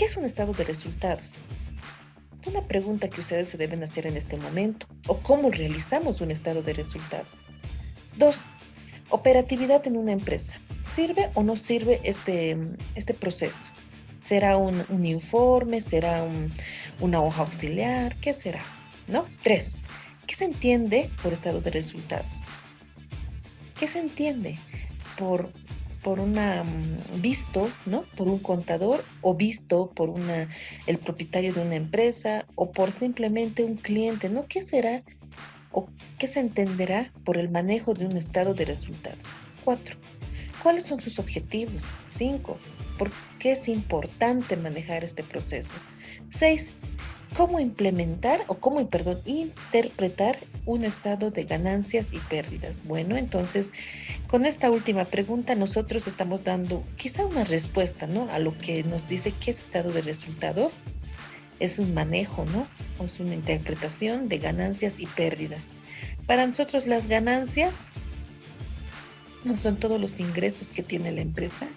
es un estado de resultados? Es una pregunta que ustedes se deben hacer en este momento. ¿O cómo realizamos un estado de resultados? 2. Operatividad en una empresa. ¿Sirve o no sirve este proceso? ¿Será un informe? ¿Será una hoja auxiliar? ¿Qué será? ¿No? 3. ¿Qué se entiende por estado de resultados? ¿Qué se entiende por, por visto, ¿no? Por un contador o visto por el propietario de una empresa o por simplemente un cliente, ¿no? ¿Qué será o qué se entenderá por el manejo de un estado de resultados? 4. ¿Cuáles son sus objetivos? 5. ¿Por qué es importante manejar este proceso? 6. ¿Cómo implementar o perdón, interpretar un estado de ganancias y pérdidas? Bueno, entonces, con esta última pregunta nosotros estamos dando quizá una respuesta, ¿no? A lo que nos dice qué es estado de resultados. Es un manejo, ¿no? O es una interpretación de ganancias y pérdidas. Para nosotros las ganancias no son todos los ingresos que tiene la empresa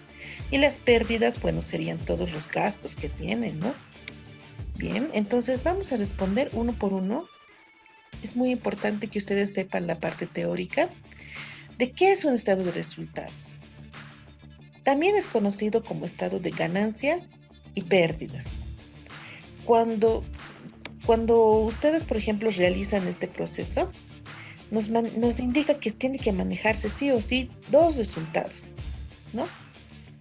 y las pérdidas, bueno, serían todos los gastos que tiene, ¿no? Bien, entonces vamos a responder uno por uno. Es muy importante que ustedes sepan la parte teórica de qué es un estado de resultados. También es conocido como estado de ganancias y pérdidas. Cuando, cuando ustedes, por ejemplo, realizan este proceso, nos indica que tiene que manejarse sí o sí dos resultados, ¿no?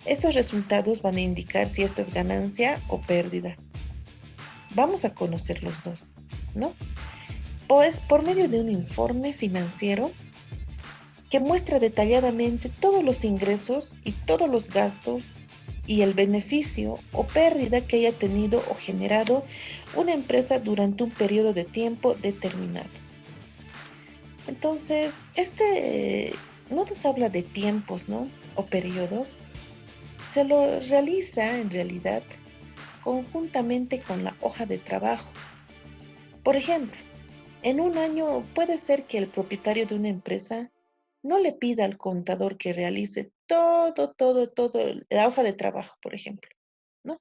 Estos resultados van a indicar si esta es ganancia o pérdida. Vamos a conocer los dos, ¿no? Pues por medio de un informe financiero que muestra detalladamente todos los ingresos y todos los gastos y el beneficio o pérdida que haya tenido o generado una empresa durante un periodo de tiempo determinado. Entonces, no nos habla de tiempos, ¿no? O periodos. Se lo realiza en realidad conjuntamente con la hoja de trabajo. Por ejemplo, en un año puede ser que el propietario de una empresa no le pida al contador que realice todo, la hoja de trabajo, por ejemplo, ¿no?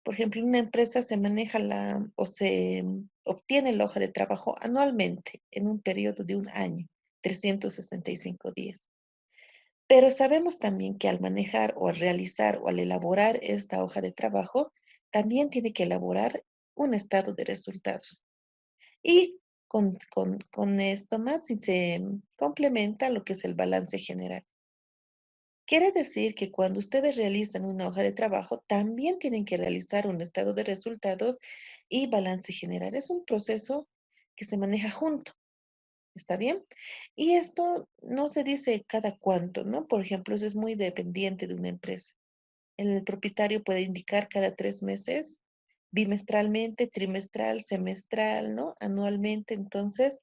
Por ejemplo, en una empresa se maneja o se obtiene la hoja de trabajo anualmente en un periodo de un año, 365 días. Pero sabemos también que al manejar o al realizar o al elaborar esta hoja de trabajo, también tiene que elaborar un estado de resultados. Y con esto más se complementa lo que es el balance general. Quiere decir que cuando ustedes realizan una hoja de trabajo, también tienen que realizar un estado de resultados y balance general. Es un proceso que se maneja junto, ¿está bien? Y esto no se dice cada cuánto, ¿no? Por ejemplo, eso es muy dependiente de una empresa. El propietario puede indicar cada 3 meses, bimestralmente, trimestral, semestral, ¿no? Anualmente, entonces,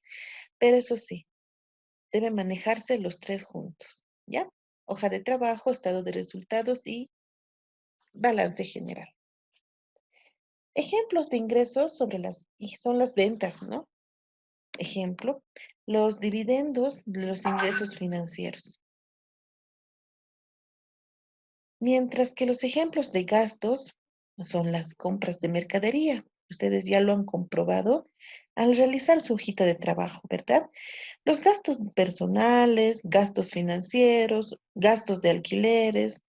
pero eso sí, deben manejarse los tres juntos, ¿ya? Hoja de trabajo, estado de resultados y balance general. Ejemplos de ingresos y son las ventas, ¿no? Ejemplo, los dividendos de los ingresos financieros. Mientras que los ejemplos de gastos son las compras de mercadería. Ustedes ya lo han comprobado al realizar su hojita de trabajo, ¿verdad? Los gastos personales, gastos financieros, gastos de alquileres,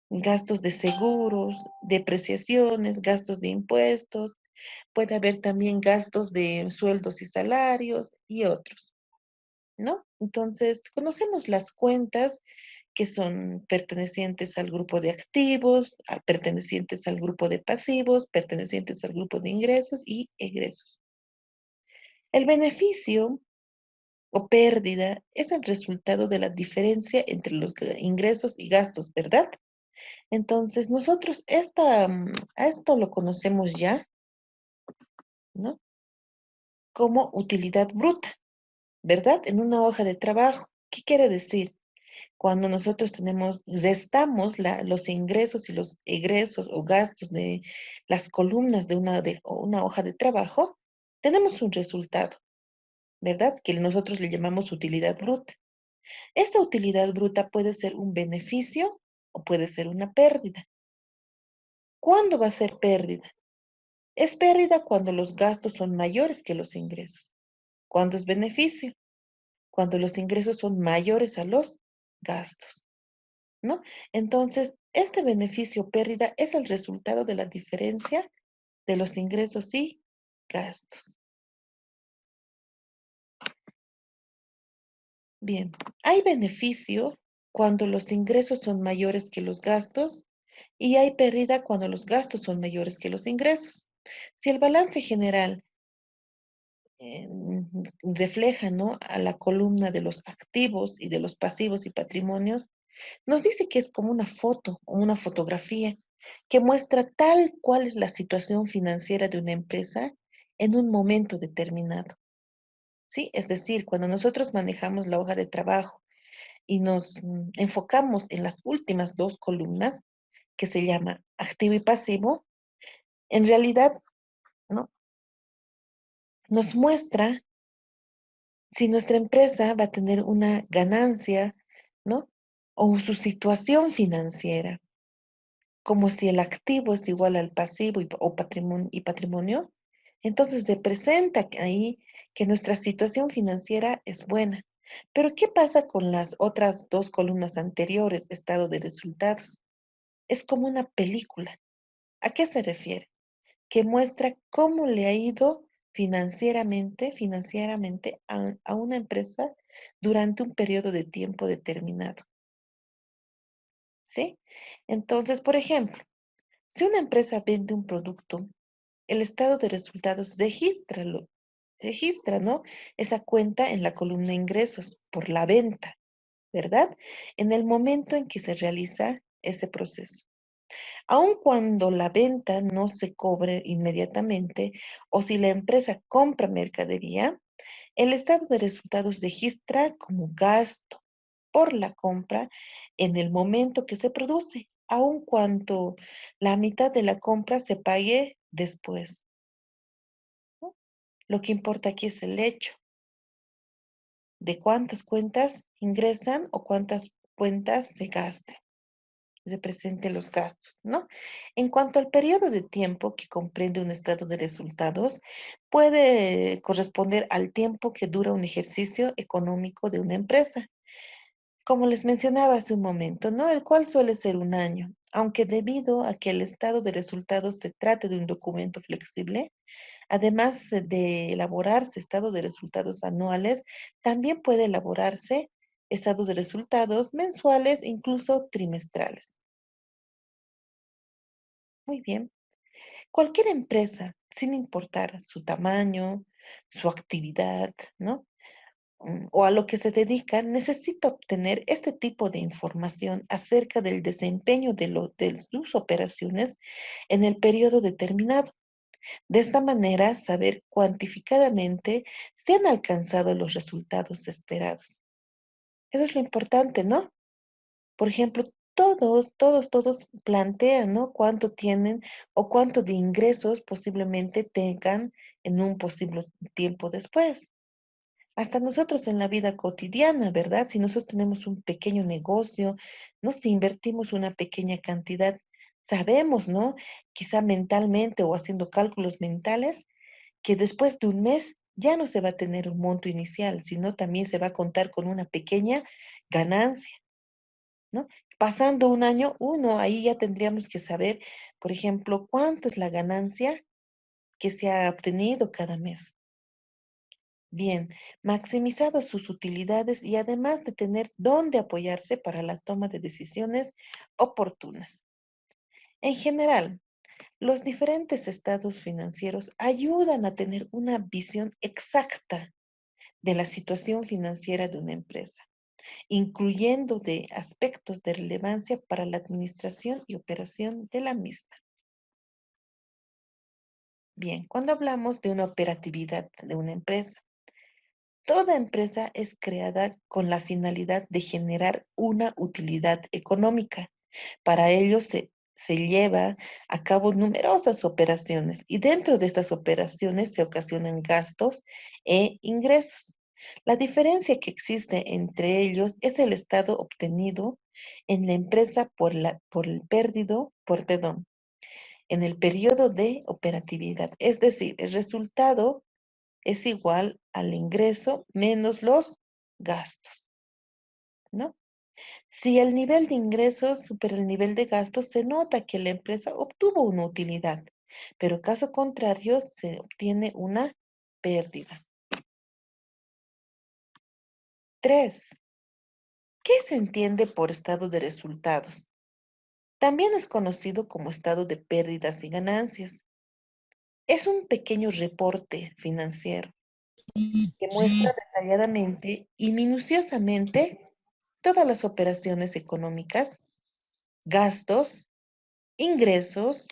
gastos de seguros, depreciaciones, gastos de impuestos. Puede haber también gastos de sueldos y salarios y otros, ¿no? Entonces, conocemos las cuentas que son pertenecientes al grupo de activos, pertenecientes al grupo de pasivos, pertenecientes al grupo de ingresos y egresos. El beneficio o pérdida es el resultado de la diferencia entre los ingresos y gastos, ¿verdad? Entonces, nosotros a esto lo conocemos ya, ¿no? Como utilidad bruta, ¿verdad? En una hoja de trabajo. ¿Qué quiere decir? Cuando nosotros restamos los ingresos y los egresos o gastos de las columnas o una hoja de trabajo, tenemos un resultado, ¿verdad? Que nosotros le llamamos utilidad bruta. Esta utilidad bruta puede ser un beneficio o puede ser una pérdida. ¿Cuándo va a ser pérdida? Es pérdida cuando los gastos son mayores que los ingresos. ¿Cuándo es beneficio? Cuando los ingresos son mayores a los gastos, ¿no? Entonces, este beneficio o pérdida es el resultado de la diferencia de los ingresos y gastos. Bien, hay beneficio cuando los ingresos son mayores que los gastos y hay pérdida cuando los gastos son mayores que los ingresos. Si el balance general refleja, ¿no?, a la columna de los activos y de los pasivos y patrimonios, nos dice que es como una foto o una fotografía que muestra tal cual es la situación financiera de una empresa en un momento determinado. ¿Sí? Es decir, cuando nosotros manejamos la hoja de trabajo y nos enfocamos en las últimas dos columnas, que se llama activo y pasivo, en realidad, ¿no?, nos muestra si nuestra empresa va a tener una ganancia, ¿no? O su situación financiera, como si el activo es igual al pasivo o patrimonio, entonces representa ahí que nuestra situación financiera es buena. Pero ¿qué pasa con las otras dos columnas anteriores, estado de resultados? Es como una película. ¿A qué se refiere? Que muestra cómo le ha ido financieramente a una empresa durante un periodo de tiempo determinado, ¿sí? Entonces, por ejemplo, si una empresa vende un producto, el estado de resultados registra, ¿no?, esa cuenta en la columna ingresos por la venta, ¿verdad? En el momento en que se realiza ese proceso. Aun cuando la venta no se cobre inmediatamente o si la empresa compra mercadería, el estado de resultados registra como gasto por la compra en el momento que se produce, aun cuando la mitad de la compra se pague después, ¿no? Lo que importa aquí es el hecho de cuántas cuentas ingresan o cuántas cuentas se gastan. Represente los gastos, ¿no? En cuanto al periodo de tiempo que comprende un estado de resultados, puede corresponder al tiempo que dura un ejercicio económico de una empresa. Como les mencionaba hace un momento, ¿no? El cual suele ser un año, aunque debido a que el estado de resultados se trate de un documento flexible, además de elaborarse estado de resultados anuales, también puede elaborarse estado de resultados mensuales, incluso trimestrales. Muy bien. Cualquier empresa, sin importar su tamaño, su actividad, ¿no? O a lo que se dedica, necesita obtener este tipo de información acerca del desempeño de sus operaciones en el periodo determinado. De esta manera, saber cuantificadamente si han alcanzado los resultados esperados. Eso es lo importante, ¿no? Por ejemplo, todos plantean, ¿no?, cuánto tienen o cuánto de ingresos posiblemente tengan en un posible tiempo después. Hasta nosotros en la vida cotidiana, ¿verdad? Si nosotros tenemos un pequeño negocio, ¿no? Si invertimos una pequeña cantidad, sabemos, ¿no? Quizá mentalmente o haciendo cálculos mentales, que después de un mes ya no se va a tener un monto inicial, sino también se va a contar con una pequeña ganancia, ¿no? Pasando un año, uno, ahí ya tendríamos que saber, por ejemplo, cuánto es la ganancia que se ha obtenido cada mes. Bien, maximizado sus utilidades y además de tener dónde apoyarse para la toma de decisiones oportunas. En general, los diferentes estados financieros ayudan a tener una visión exacta de la situación financiera de una empresa, incluyendo de aspectos de relevancia para la administración y operación de la misma. Bien, cuando hablamos de una operatividad de una empresa, toda empresa es creada con la finalidad de generar una utilidad económica. Para ello se lleva a cabo numerosas operaciones y dentro de estas operaciones se ocasionan gastos e ingresos. La diferencia que existe entre ellos es el estado obtenido en la empresa por el perdón. en el periodo de operatividad. Es decir, el resultado es igual al ingreso menos los gastos, ¿no? Si el nivel de ingresos supera el nivel de gastos, se nota que la empresa obtuvo una utilidad, pero caso contrario, se obtiene una pérdida. 3. ¿Qué se entiende por estado de resultados? También es conocido como estado de pérdidas y ganancias. Es un pequeño reporte financiero que muestra detalladamente y minuciosamente todas las operaciones económicas, gastos, ingresos,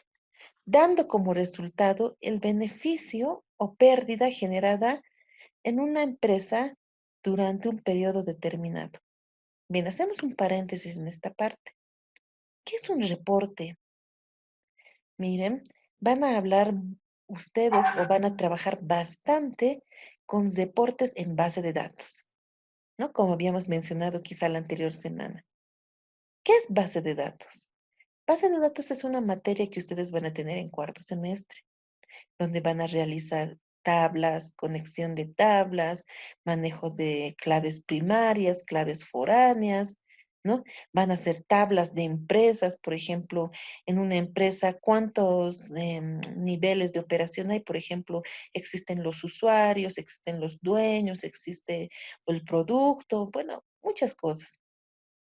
dando como resultado el beneficio o pérdida generada en una empresa durante un periodo determinado. Bien, hacemos un paréntesis en esta parte. ¿Qué es un reporte? Miren, van a hablar ustedes o van a trabajar bastante con reportes en base de datos, ¿no? Como habíamos mencionado quizá la anterior semana. ¿Qué es base de datos? Base de datos es una materia que ustedes van a tener en cuarto semestre, donde van a realizar tablas, conexión de tablas, manejo de claves primarias, claves foráneas, ¿no? Van a hacer tablas de empresas, por ejemplo, en una empresa, cuántos niveles de operación hay, por ejemplo, existen los usuarios, existen los dueños, existe el producto, bueno, muchas cosas,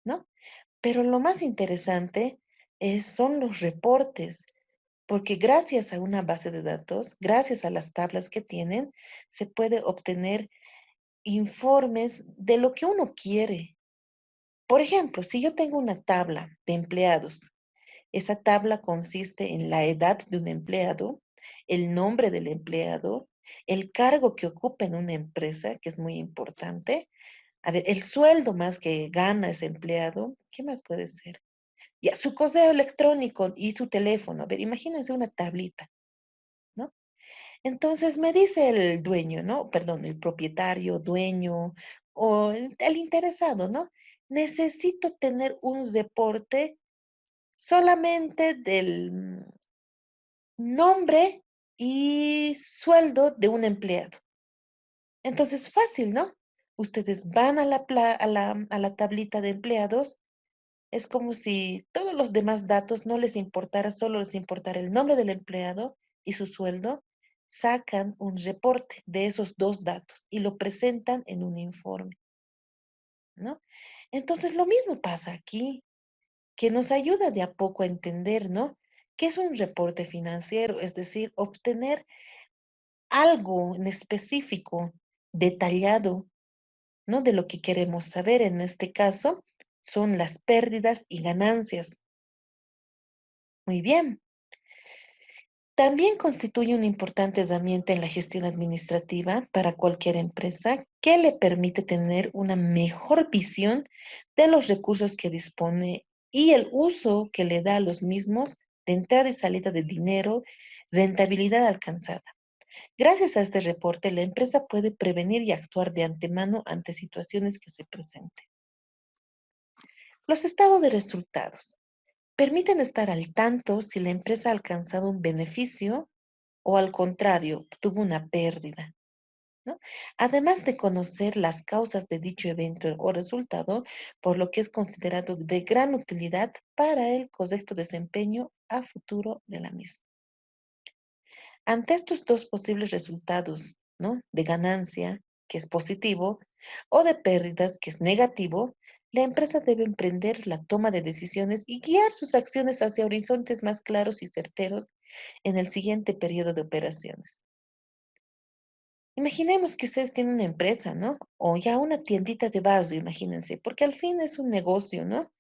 ¿no? Pero lo más interesante son los reportes, porque gracias a una base de datos, gracias a las tablas que tienen, se puede obtener informes de lo que uno quiere. Por ejemplo, si yo tengo una tabla de empleados, esa tabla consiste en la edad de un empleado, el nombre del empleado, el cargo que ocupa en una empresa, que es muy importante. A ver, el sueldo más que gana ese empleado, ¿qué más puede ser? Ya, su correo electrónico y su teléfono. A ver, imagínense una tablita, ¿no? Entonces me dice el dueño, ¿no? Perdón, el propietario, dueño o el interesado, ¿no? Necesito tener un reporte solamente del nombre y sueldo de un empleado. Entonces, fácil, ¿no? Ustedes van a la tablita de empleados. Es como si todos los demás datos no les importara, solo les importara el nombre del empleado y su sueldo. Sacan un reporte de esos dos datos y lo presentan en un informe, ¿no? Entonces, lo mismo pasa aquí, que nos ayuda de a poco a entender, ¿no? ¿Qué es un reporte financiero? Es decir, obtener algo en específico, detallado, ¿no? De lo que queremos saber. En este caso, son las pérdidas y ganancias. Muy bien. También constituye una importante herramienta en la gestión administrativa para cualquier empresa que le permite tener una mejor visión de los recursos que dispone y el uso que le da a los mismos de entrada y salida de dinero, rentabilidad alcanzada. Gracias a este reporte, la empresa puede prevenir y actuar de antemano ante situaciones que se presenten. Los estados de resultados permiten estar al tanto si la empresa ha alcanzado un beneficio o al contrario, tuvo una pérdida, ¿no? Además de conocer las causas de dicho evento o resultado, por lo que es considerado de gran utilidad para el correcto desempeño a futuro de la misma. Ante estos dos posibles resultados, ¿no? De ganancia, que es positivo, o de pérdidas, que es negativo, la empresa debe emprender la toma de decisiones y guiar sus acciones hacia horizontes más claros y certeros en el siguiente periodo de operaciones. Imaginemos que ustedes tienen una empresa, ¿no? O ya una tiendita de barrio, imagínense, porque al fin es un negocio, ¿no?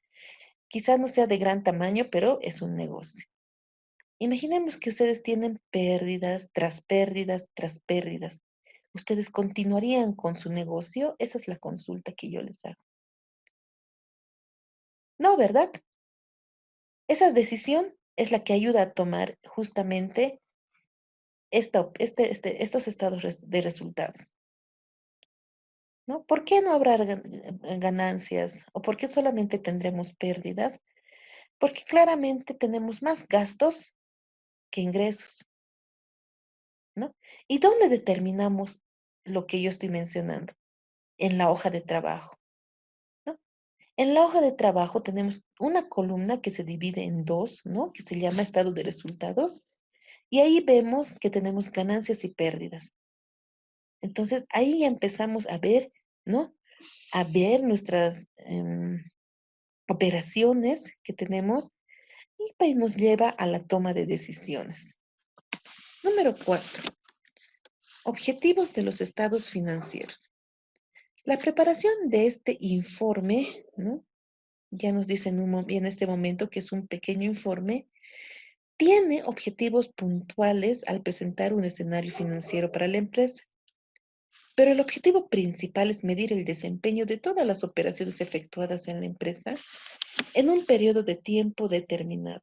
Quizás no sea de gran tamaño, pero es un negocio. Imaginemos que ustedes tienen pérdidas tras pérdidas tras pérdidas. ¿Ustedes continuarían con su negocio? Esa es la consulta que yo les hago. No, ¿verdad? Esa decisión es la que ayuda a tomar justamente estos estados de resultados, ¿no? ¿Por qué no habrá ganancias o por qué solamente tendremos pérdidas? Porque claramente tenemos más gastos que ingresos, ¿no? ¿Y dónde determinamos lo que yo estoy mencionando? En la hoja de trabajo, ¿no? En la hoja de trabajo tenemos una columna que se divide en dos, ¿no? Que se llama estado de resultados. Y ahí vemos que tenemos ganancias y pérdidas. Entonces, ahí ya empezamos a ver, ¿no? A ver nuestras operaciones que tenemos y pues nos lleva a la toma de decisiones. Número 4. Objetivos de los estados financieros. La preparación de este informe, ¿no? Ya nos dicen en este momento que es un pequeño informe, tiene objetivos puntuales al presentar un escenario financiero para la empresa. Pero el objetivo principal es medir el desempeño de todas las operaciones efectuadas en la empresa en un periodo de tiempo determinado,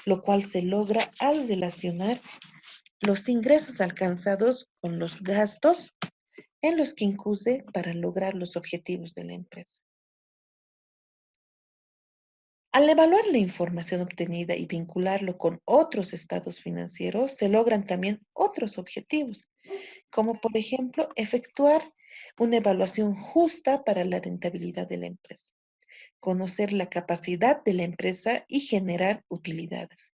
lo cual se logra al relacionar los ingresos alcanzados con los gastos en los que incurre para lograr los objetivos de la empresa. Al evaluar la información obtenida y vincularlo con otros estados financieros, se logran también otros objetivos, como por ejemplo efectuar una evaluación justa para la rentabilidad de la empresa, conocer la capacidad de la empresa y generar utilidades,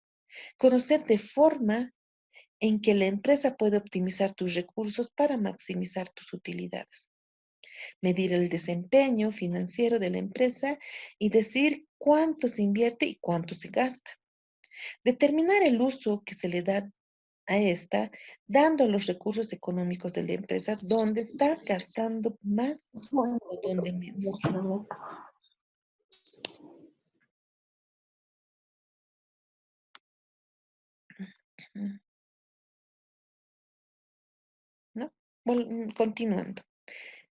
conocer de forma en que la empresa puede optimizar tus recursos para maximizar tus utilidades, medir el desempeño financiero de la empresa y decir cuánto se invierte y cuánto se gasta, determinar el uso que se le da a esta, dando los recursos económicos de la empresa dónde está gastando más o dónde menos. ¿No? Continuando.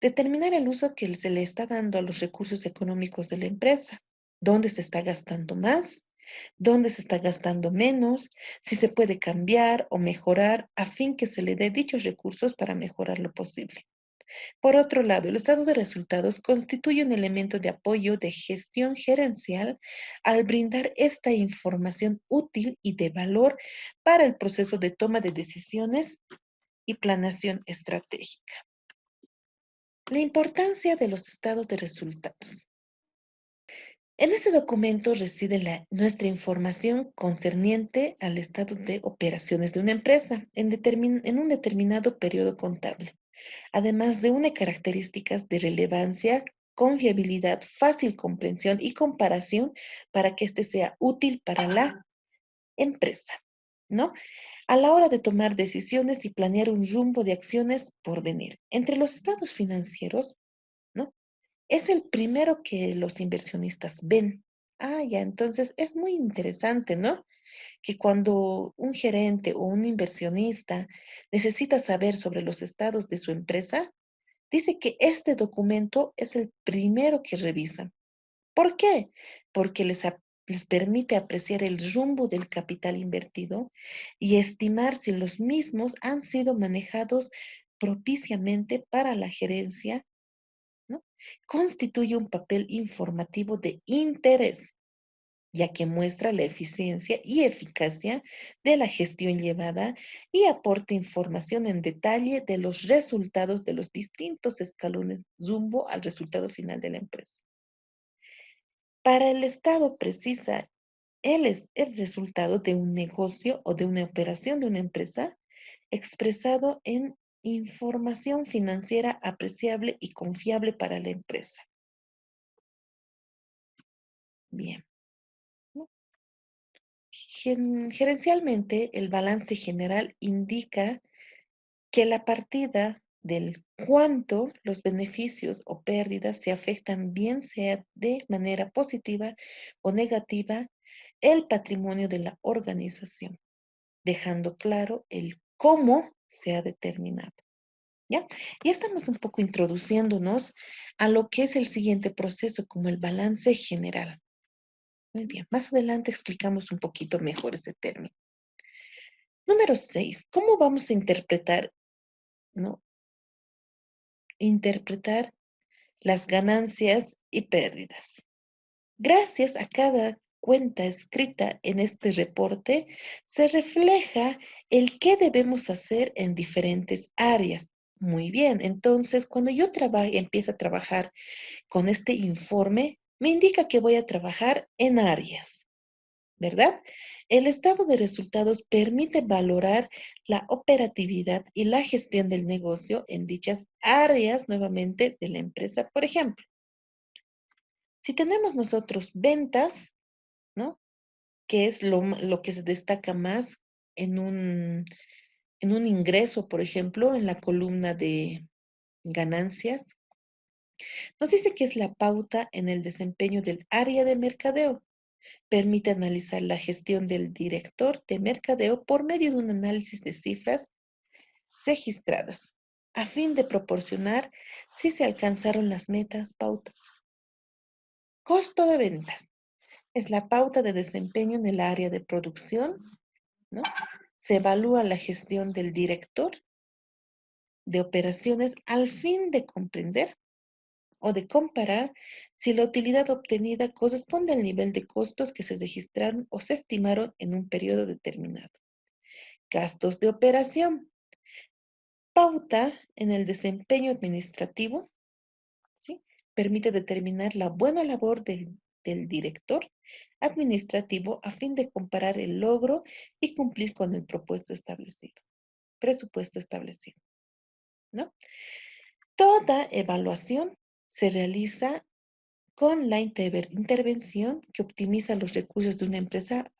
Determinar el uso que se le está dando a los recursos económicos de la empresa, dónde se está gastando más, dónde se está gastando menos, si se puede cambiar o mejorar a fin que se le dé dichos recursos para mejorar lo posible. Por otro lado, el estado de resultados constituye un elemento de apoyo de gestión gerencial al brindar esta información útil y de valor para el proceso de toma de decisiones y planeación estratégica. La importancia de los estados de resultados. En este documento reside nuestra información concerniente al estado de operaciones de una empresa en un determinado periodo contable, además de una características de relevancia, confiabilidad, fácil comprensión y comparación para que éste sea útil para la empresa, ¿no? A la hora de tomar decisiones y planear un rumbo de acciones por venir. Entre los estados financieros, ¿no? Es el primero que los inversionistas ven. Ah, ya, entonces es muy interesante, ¿no? Que cuando un gerente o un inversionista necesita saber sobre los estados de su empresa, dice que este documento es el primero que revisan. ¿Por qué? Porque les permite apreciar el rumbo del capital invertido y estimar si los mismos han sido manejados propiciamente para la gerencia, ¿no? Constituye un papel informativo de interés, ya que muestra la eficiencia y eficacia de la gestión llevada y aporta información en detalle de los resultados de los distintos escalones rumbo al resultado final de la empresa. Para el Estado precisa, él es el resultado de un negocio o de una operación de una empresa expresado en información financiera apreciable y confiable para la empresa. Bien. ¿No? Gerencialmente, el balance general indica que la partida del cuánto los beneficios o pérdidas se afectan, bien sea de manera positiva o negativa, el patrimonio de la organización, dejando claro el cómo se ha determinado. ¿Ya? Ya estamos un poco introduciéndonos a lo que es el siguiente proceso, como el balance general. Muy bien, más adelante explicamos un poquito mejor este término. Número 6. ¿Cómo vamos a interpretar, no? Interpretar las ganancias y pérdidas? Gracias a cada cuenta escrita en este reporte, se refleja el qué debemos hacer en diferentes áreas. Muy bien, entonces cuando yo empiezo a trabajar con este informe, me indica que voy a trabajar en áreas, ¿verdad? El estado de resultados permite valorar la operatividad y la gestión del negocio en dichas áreas nuevamente de la empresa. Por ejemplo, si tenemos nosotros ventas, ¿no? Que es lo que se destaca más en en un ingreso, por ejemplo, en la columna de ganancias, nos dice que es la pauta en el desempeño del área de mercadeo. Permite analizar la gestión del director de mercadeo por medio de un análisis de cifras registradas, a fin de proporcionar si se alcanzaron las metas pautas. Costo de ventas. Es la pauta de desempeño en el área de producción, ¿no? Se evalúa la gestión del director de operaciones al fin de comprender o de comparar si la utilidad obtenida corresponde al nivel de costos que se registraron o se estimaron en un periodo determinado. Gastos de operación. Pauta en el desempeño administrativo, ¿sí? Permite determinar la buena labor del director administrativo a fin de comparar el logro y cumplir con el presupuesto establecido, ¿no? Toda evaluación se realiza con la intervención que optimiza los recursos de una empresa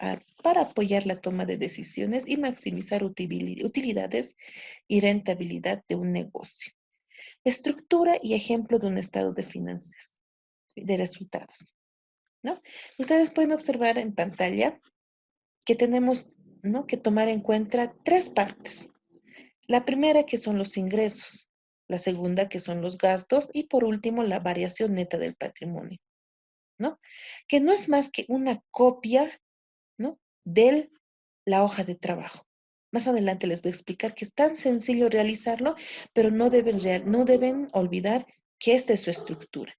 para apoyar la toma de decisiones y maximizar utilidades y rentabilidad de un negocio. Estructura y ejemplo de un estado de finanzas, de resultados, ¿no? Ustedes pueden observar en pantalla que tenemos, ¿no?, que tomar en cuenta tres partes. La primera que son los ingresos, la segunda que son los gastos y por último la variación neta del patrimonio, ¿no? Que no es más que una copia, ¿no?, de la hoja de trabajo. Más adelante les voy a explicar que es tan sencillo realizarlo, pero no deben olvidar que esta es su estructura.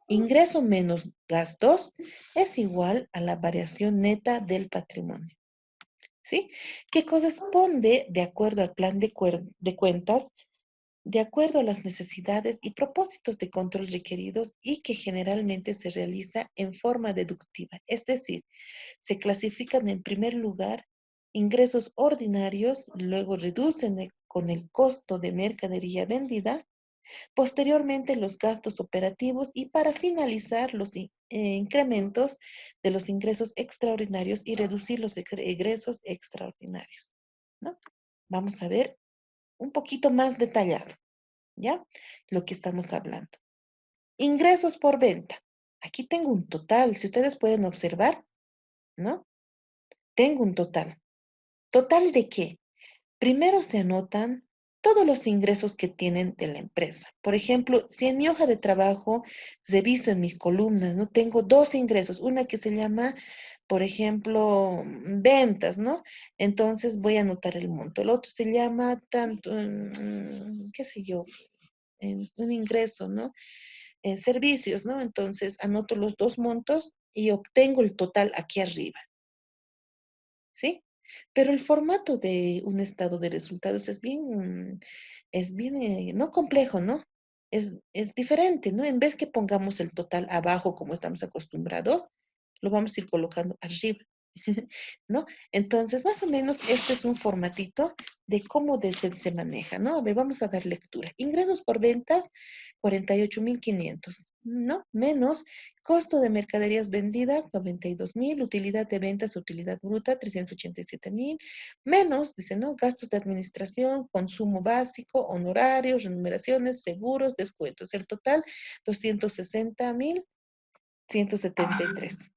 Ingreso menos gastos es igual a la variación neta del patrimonio, ¿sí? Que corresponde, de acuerdo al plan de cuentas, de acuerdo a las necesidades y propósitos de control requeridos y que generalmente se realiza en forma deductiva, es decir, se clasifican en primer lugar ingresos ordinarios, luego reducen con el costo de mercadería vendida, posteriormente los gastos operativos y para finalizar los incrementos de los ingresos extraordinarios y reducir los egresos extraordinarios, ¿no? Vamos a ver un poquito más detallado, ¿ya? Lo que estamos hablando. Ingresos por venta. Aquí tengo un total, si ustedes pueden observar, ¿no? Tengo un total. ¿Total de qué? Primero se anotan todos los ingresos que tienen de la empresa. Por ejemplo, si en mi hoja de trabajo reviso en mis columnas, ¿no? Tengo dos ingresos, una que se llama, por ejemplo, ventas, ¿no? Entonces voy a anotar el monto. El otro se llama tanto, qué sé yo, un ingreso, ¿no? En servicios, ¿no? Entonces anoto los dos montos y obtengo el total aquí arriba, ¿sí? Pero el formato de un estado de resultados es bien, no complejo, ¿no? Es diferente, ¿no? En vez que pongamos el total abajo como estamos acostumbrados, lo vamos a ir colocando arriba, ¿no? Entonces, más o menos, este es un formatito de cómo se maneja, ¿no? A ver, vamos a dar lectura. Ingresos por ventas, 48.500, ¿no? Menos costo de mercaderías vendidas, 92.000. Utilidad de ventas, utilidad bruta, 387.000. Menos, dice, ¿no? Gastos de administración, consumo básico, honorarios, remuneraciones, seguros, descuentos. El total, 260.173.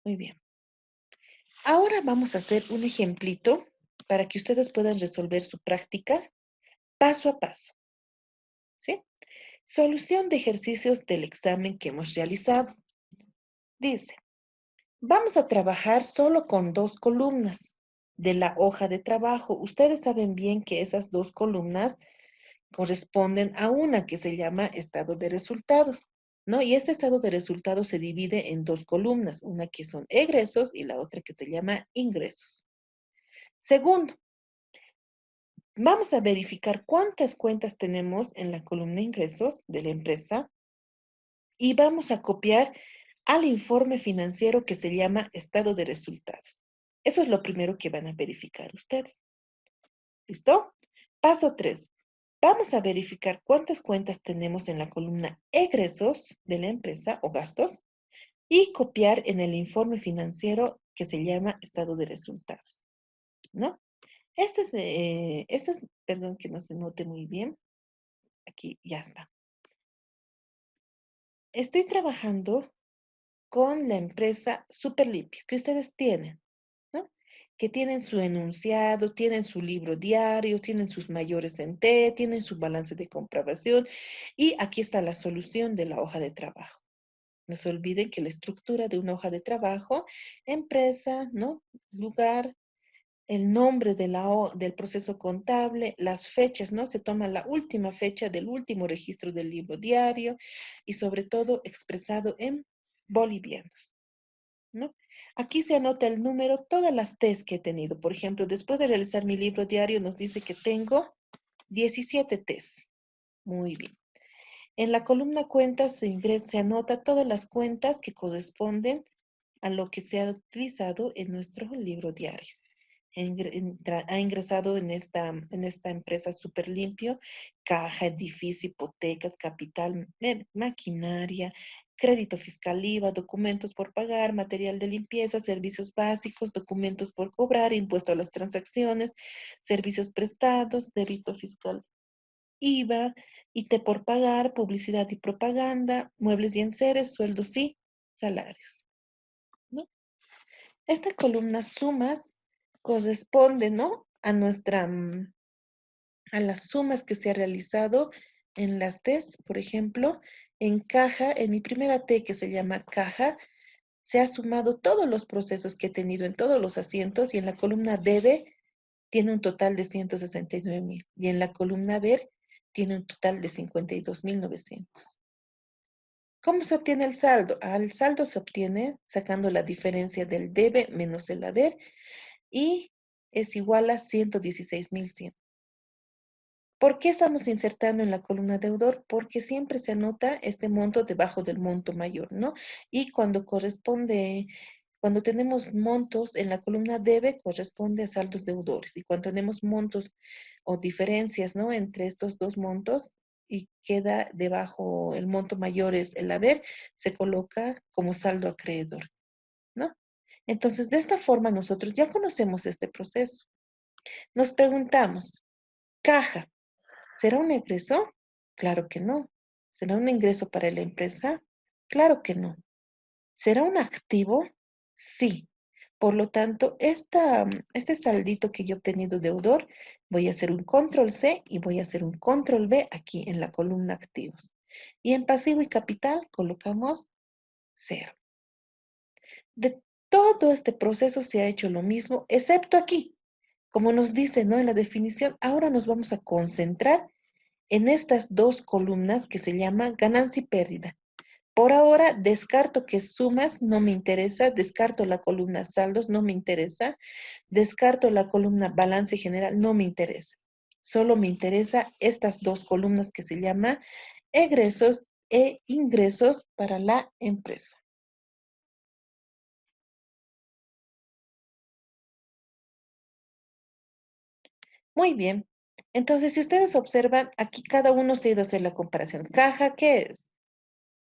Muy bien. Ahora vamos a hacer un ejemplito para que ustedes puedan resolver su práctica paso a paso, ¿sí? Solución de ejercicios del examen que hemos realizado. Dice, vamos a trabajar solo con dos columnas de la hoja de trabajo. Ustedes saben bien que esas dos columnas corresponden a una que se llama estado de resultados, ¿no? Y este estado de resultados se divide en dos columnas, una que son egresos y la otra que se llama ingresos. Segundo, vamos a verificar cuántas cuentas tenemos en la columna ingresos de la empresa y vamos a copiar al informe financiero que se llama estado de resultados. Eso es lo primero que van a verificar ustedes. ¿Listo? Paso 3. Vamos a verificar cuántas cuentas tenemos en la columna egresos de la empresa o gastos y copiar en el informe financiero que se llama estado de resultados, ¿no? Perdón que no se note muy bien. Aquí ya está. Estoy trabajando con la empresa Superlimpio que ustedes tienen, ¿no? Que tienen su enunciado, tienen su libro diario, tienen sus mayores en T, tienen su balance de comprobación y aquí está la solución de la hoja de trabajo. No se olviden que la estructura de una hoja de trabajo, empresa, ¿no? Lugar, el nombre de del proceso contable, las fechas, ¿no? Se toma la última fecha del último registro del libro diario y sobre todo expresado en bolivianos, ¿no? Aquí se anota el número, todas las T's que he tenido. Por ejemplo, después de realizar mi libro diario, nos dice que tengo 17 T's. Muy bien. En la columna cuentas se anota todas las cuentas que corresponden a lo que se ha utilizado en nuestro libro diario. Ha ingresado en esta empresa súper limpio, caja, edificio, hipotecas, capital, maquinaria, crédito fiscal, IVA, documentos por pagar, material de limpieza, servicios básicos, documentos por cobrar, impuesto a las transacciones, servicios prestados, débito fiscal, IVA, IT por pagar, publicidad y propaganda, muebles y enseres, sueldos y salarios, ¿no? Esta columna sumas corresponde, ¿no? A las sumas que se ha realizado en las T's, por ejemplo, en caja, en mi primera T que se llama caja, se ha sumado todos los procesos que he tenido en todos los asientos y en la columna debe tiene un total de 169,000 y en la columna ver tiene un total de 52,900. ¿Cómo se obtiene el saldo? El saldo se obtiene sacando la diferencia del debe menos el haber y es igual a 116,100. ¿Por qué estamos insertando en la columna deudor? Porque siempre se anota este monto debajo del monto mayor, ¿no? Y cuando tenemos montos en la columna debe, corresponde a saldos deudores. Y cuando tenemos montos o diferencias, ¿no? Entre estos dos montos y queda debajo, el monto mayor es el haber, se coloca como saldo acreedor, ¿no? Entonces, de esta forma nosotros ya conocemos este proceso. Nos preguntamos, caja. ¿Será un egreso? Claro que no. ¿Será un ingreso para la empresa? Claro que no. ¿Será un activo? Sí. Por lo tanto, este saldito que yo he obtenido deudor, voy a hacer un control C y voy a hacer un control V aquí en la columna activos. Y en pasivo y capital colocamos cero. De todo este proceso se ha hecho lo mismo, excepto aquí. Como nos dice, ¿no? En la definición, ahora nos vamos a concentrar en estas dos columnas que se llaman ganancia y pérdida. Por ahora descarto que sumas, no me interesa, descarto la columna saldos, no me interesa, descarto la columna balance general, no me interesa. Solo me interesa estas dos columnas que se llama egresos e ingresos para la empresa. Muy bien. Entonces, si ustedes observan, aquí cada uno se ha ido a hacer la comparación. Caja, ¿qué es?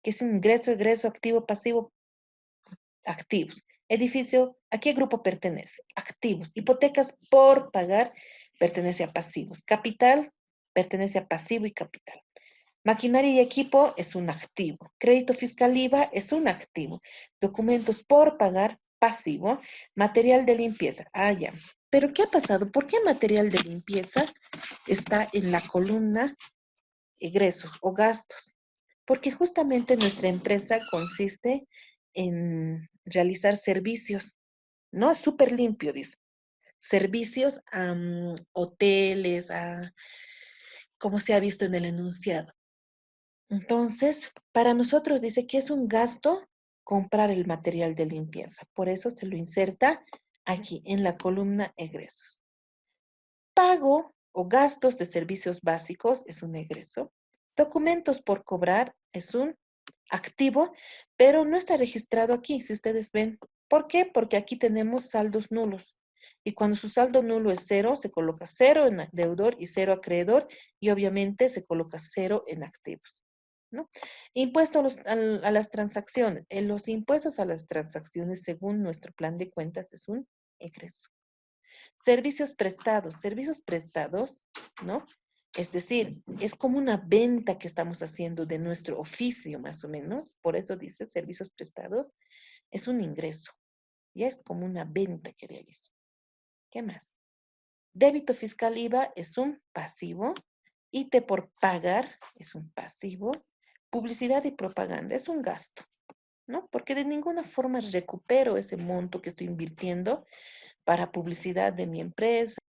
¿Qué es ingreso, egreso, activo, pasivo? Activos. Edificio, ¿a qué grupo pertenece? Activos. Hipotecas por pagar pertenece a pasivos. Capital pertenece a pasivo y capital. Maquinaria y equipo es un activo. Crédito fiscal IVA es un activo. Documentos por pagar pasivo. Material de limpieza. Ah, ya. Pero ¿qué ha pasado? ¿Por qué material de limpieza está en la columna egresos o gastos? Porque justamente nuestra empresa consiste en realizar servicios, ¿no? Es súper limpio, dice. Servicios a hoteles, como se ha visto en el enunciado. Entonces, para nosotros dice que es un gasto comprar el material de limpieza. Por eso se lo inserta aquí en la columna egresos. Pago o gastos de servicios básicos es un egreso. Documentos por cobrar es un activo, pero no está registrado aquí, si ustedes ven. ¿Por qué? Porque aquí tenemos saldos nulos. Y cuando su saldo nulo es cero, se coloca cero en deudor y cero acreedor, y obviamente se coloca cero en activos. ¿No? Impuesto a las transacciones. Los impuestos a las transacciones, según nuestro plan de cuentas, es un egreso. Servicios prestados, ¿no? Es decir, es como una venta que estamos haciendo de nuestro oficio, más o menos. Por eso dice servicios prestados, es un ingreso. Ya es como una venta que realizo. ¿Qué más? Débito fiscal IVA es un pasivo. ITE por pagar es un pasivo. Publicidad y propaganda es un gasto, ¿no? Porque de ninguna forma recupero ese monto que estoy invirtiendo para publicidad de mi empresa